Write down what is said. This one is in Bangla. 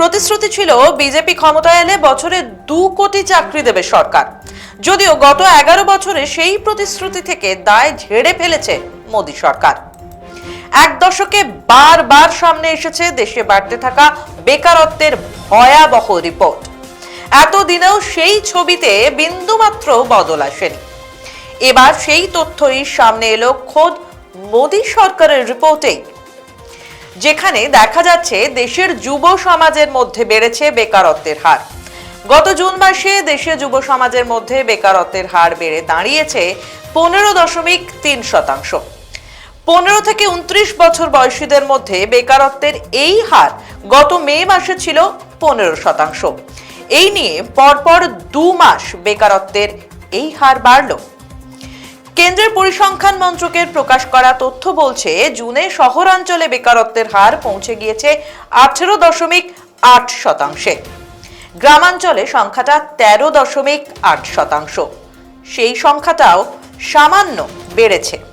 প্রতিশ্রুতি ছিল বিজেপি ক্ষমতায় এলে বছরে 2 কোটি চাকরি দেবে সরকার। যদিও গত 11 বছরে সেই প্রতিশ্রুতি থেকে দায় ঝেড়ে ফেলেছে মোদী সরকার। এক দশকে বারবার সামনে এসেছে দেশে বাড়তে থাকা বেকারত্বের ভয়াবহ রিপোর্ট। এতদিনেও সেই ছবিতে বিন্দুমাত্র বদল আসেনি। এবার সেই তথ্যই সামনে এলো খোদ মোদী সরকারের রিপোর্টেই, যেখানে দেখা যাচ্ছে দেশের যুব সমাজের মধ্যে বেড়েছে বেকারত্বের হার। গত জুন মাসে দেশে যুব সমাজের মধ্যে বেকারত্বের হার বেড়ে দাঁড়িয়েছে 15.3%। 15 থেকে 29 বছর বয়সীদের মধ্যে বেকারত্বের এই হার গত মে মাসে ছিল 15%। এই নিয়ে পরপর 2 মাস বেকারত্বের এই হার বাড়ল। কেন্দ্রের পরিসংখ্যান মন্ত্রকের প্রকাশ করা তথ্য বলছে, জুনে শহরাঞ্চলে বেকারত্বের হার পৌঁছে গিয়েছে 18.8%। গ্রামাঞ্চলে সংখ্যাটা 13.8%। সেই সংখ্যাটাও সামান্য বেড়েছে।